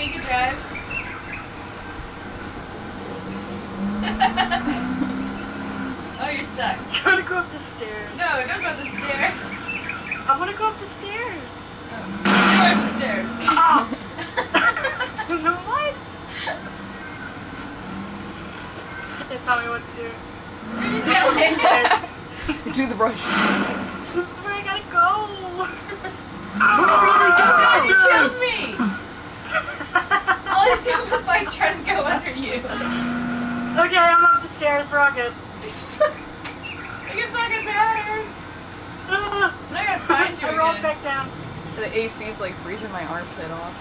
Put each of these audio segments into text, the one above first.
you can drive. Oh, you're stuck. I'm trying to go up the stairs. No, don't go up the stairs. I want to go up the stairs. Stay away from the stairs. Oh. No, what? They tell me what to do. Do the brush. This is where I gotta go. Oh god, you killed me! All I did was like try to go under you. Okay, I'm up the stairs. We're all good. Look at fucking matters. I gotta find you I rolled again. back down. The AC's like freezing my armpit off.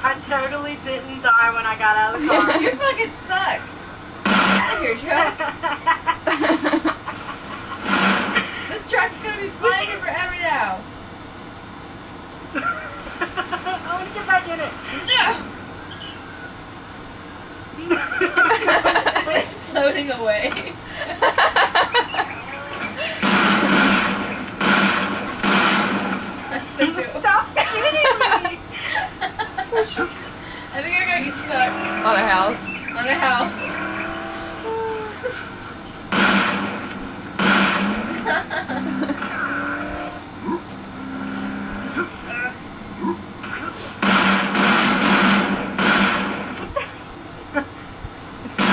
I totally didn't die when I got out of the car. You fucking suck. Get out of here, truck. This truck's gonna be flying here forever now. I want to get back in it. No. It's just floating away. That's so cool. Stop shooting me. I think I got you stuck On a house. on a house.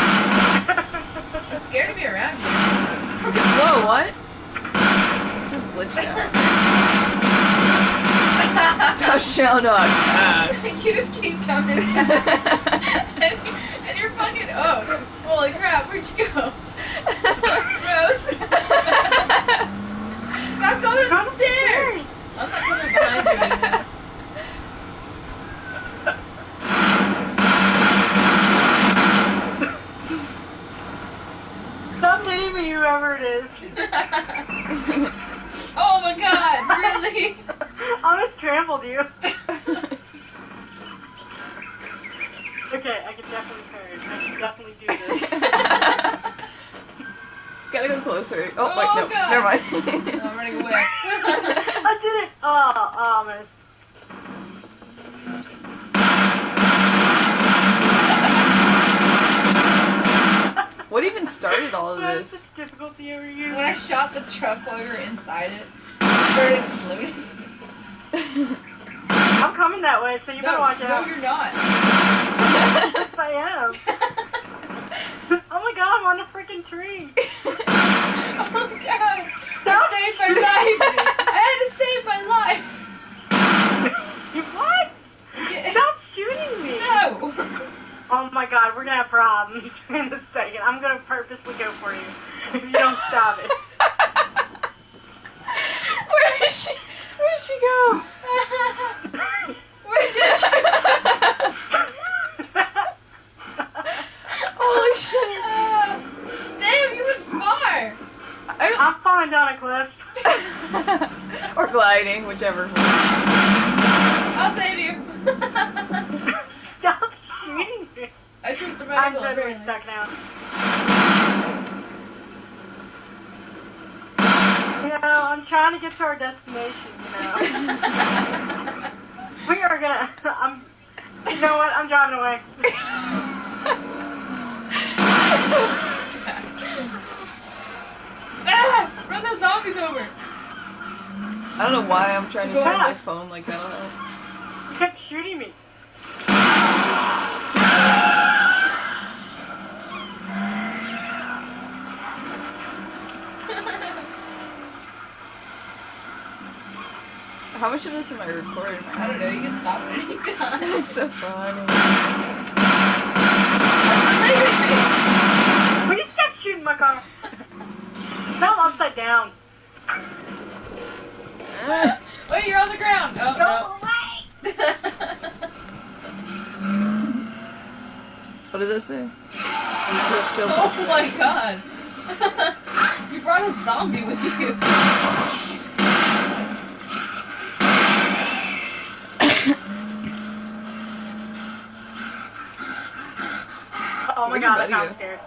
I'm scared to be around you. Whoa, what? Just glitched out. Touchdown on ass. You just keep coming. and you're fucking. Oh, holy crap! Where'd you go, Rose? Stop going up the stairs. I'm not coming behind you anymore. Stop hitting me, whoever it is. Oh my god! Really? I almost trampled you. Okay, I can definitely turn. I can definitely do this. Gotta go closer. Oh, Oh, wait, no. God. Never mind. No, I'm running away. I did it! Oh, man. What even started all of What's this? the difficulty over here? When I shot the truck while we were inside it, it started floating. I'm coming that way, so you better watch No, out. you're not. Yes, I am. Oh my god, I'm on a freaking tree. Oh god! Stop. You saved my life! I had to save my life! What? Stop shooting me. No! Oh my god, we're gonna have problems in a second. I'm gonna purposely go for you if you don't stop it. Where did she go? Where did you? Holy shit. Damn, you went far! I'm falling down a cliff. Or gliding, whichever. I'll save you! Stop shooting me. I twisted my I'm ankle, totally apparently. stuck now. You know, I'm trying to get to our destination, you know. We are gonna, you know what, I'm driving away. Ah! Run those zombies over! I don't know why I'm trying to Go turn my on. phone like that. I don't know. You kept shooting me. How much of this am I recording? I don't know, you can stop it anytime. It's so funny. Will you stop shooting my car? No, I'm upside down. Wait, you're on the ground! Oh, Go no. away! What does it say? Oh my god! You brought a zombie with you. Oh my Where's god, your I'm kind of video? scared.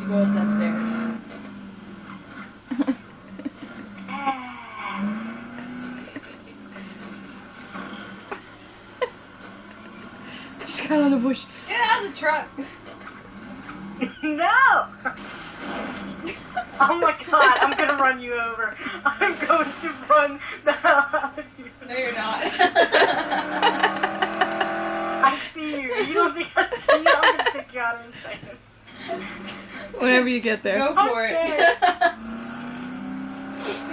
go up that stairs. Just got on the bush. Get out of the truck! No! Oh my god, I'm gonna run you over. I'm going to run the hell out of you. No, you're not. I see you. You don't think I see you? I'm gonna take you out in a second. Whenever you get there. Go for it.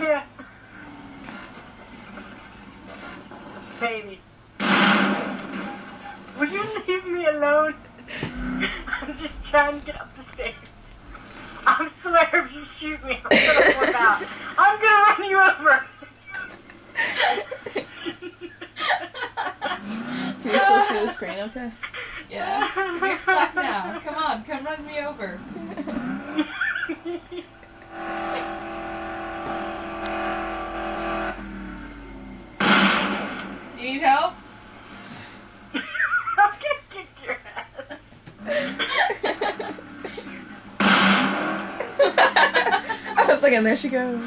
Yeah. Baby. Would you leave me alone? I'm just trying to get up the stairs. I swear if you shoot me, I'm gonna flip out. I'm gonna run you over. Can you still see the screen okay? Yeah. You're stuck now. Come on, come run me over. You need help? I'm gonna kick your ass. I was like, and there she goes.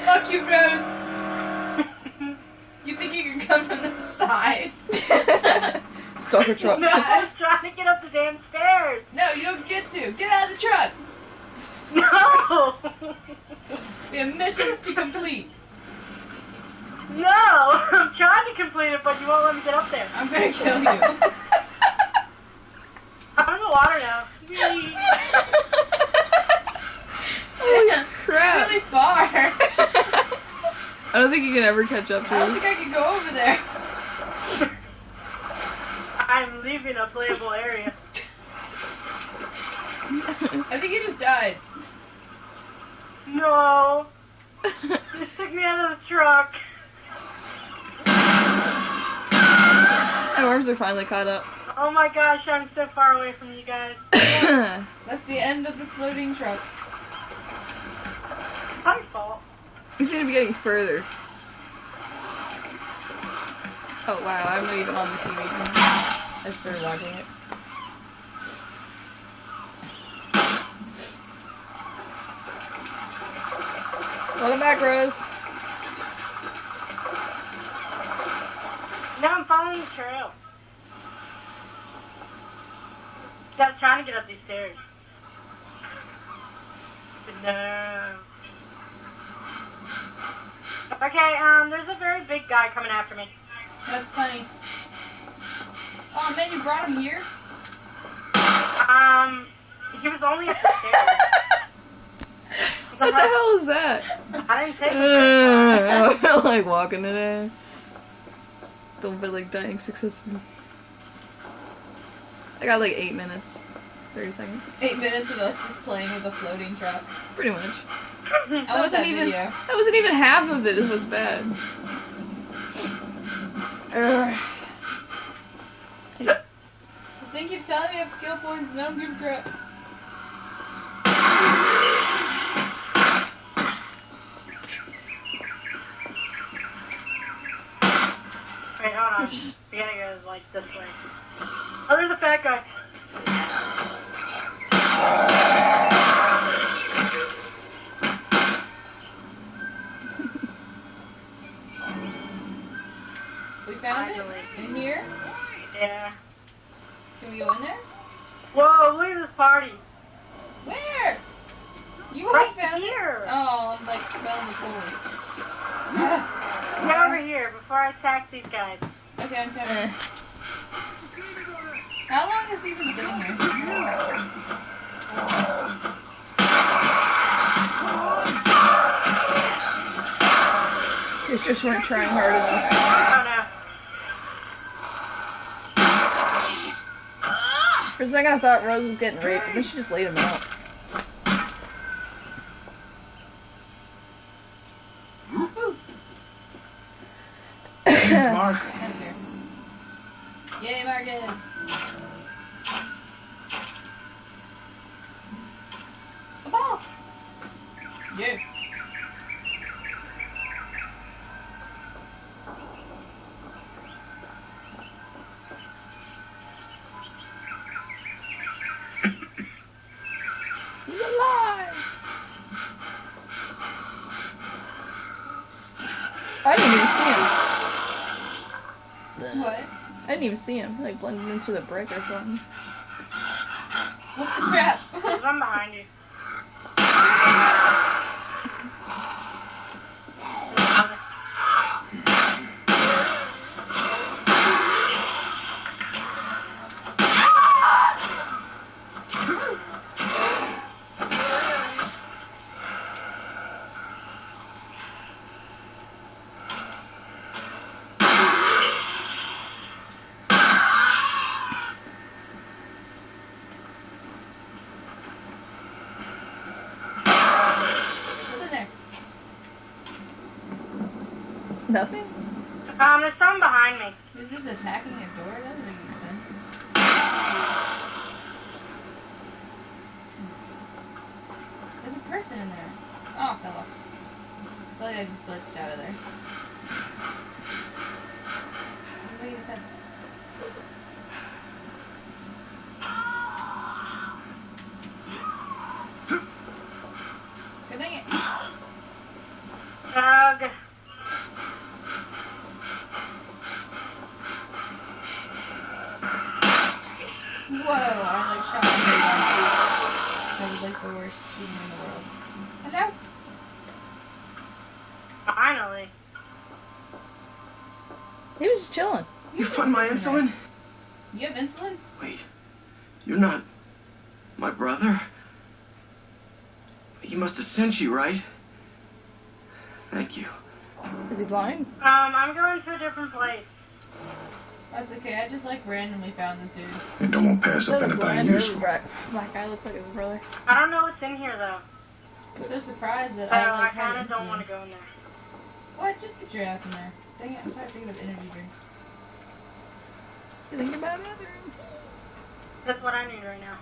Fuck you, Rose. You think you can come from the side? Stalker truck. No, I'm trying to get up the damn stairs. No, you don't get to. Get out of the truck. No. We have missions to complete. No, I'm trying to complete it, but you won't let me get up there. I'm gonna kill you. I'm in the water now. Whee. Holy crap. Really far. I don't think you can ever catch up I don't to think I can go over there. I'm leaving a playable area. I think he just died. No. Just took me out of the truck. My worms are finally caught up. Oh my gosh, I'm so far away from you guys. That's the end of the floating truck. My fault. You seem to be getting further. Oh wow, I'm not even on the TV. I started watching it. Welcome back, Rose. Now I'm following the trail. I was trying to get up these stairs. But no. Okay, there's a very big guy coming after me. That's funny. Oh man, you brought him here? He was only up the stairs. What the hell is that? I didn't take him. I feel like walking today. Don't feel like dying successfully. I got like 8 minutes. 30 seconds. 8 minutes of us just playing with a floating truck. Pretty much. How was that video? That wasn't even half of it. This was bad. Ugh. This thing keeps telling me I have skill points and I don't give a crap. Wait, hold on. We gotta go like this way. Oh, there's a fat guy. We found Finally. it? In here? Yeah. Can we go in there? Whoa, look at this party. Where? You Right already found here. it? Oh, I'm like fell in the pool. Get over here before I attack these guys. Okay, I'm coming. How long has he been sitting here? You just weren't trying hard enough. Oh For a second I thought Rose was getting raped, but then she just laid him out. Woo! Thanks, Marcus. I'm here. Yay, Marcus! A ball! Yeah. couldn't even see him. He, like, blended into the brick or something. What the crap? I'm behind you. What's in there? Nothing? There's someone behind me. Who's this attacking a door? That doesn't make any sense. There's a person in there. Oh, fell off. I feel like I just glitched out of there. Doesn't make any sense. Good dang it. Ugh. Whoa, I like shot my That was like the worst shooting in the world. Hello? Finally. He was just chilling. You fund my insulin? You have insulin? Wait, you're not my brother? He must have sent you, right? Thank you. Is he blind? I'm going to a different place. That's okay, I just like randomly found this dude. And I won't pass up Doesn't anything blind or useful. black guy looks like his brother. I don't know what's in here though. I'm so surprised that So I I like kind had of don't insulin. want to go in there. What? Just get your ass in there. Dang it, I'm trying to think of energy drinks. You thinking about it? That's what I need right now.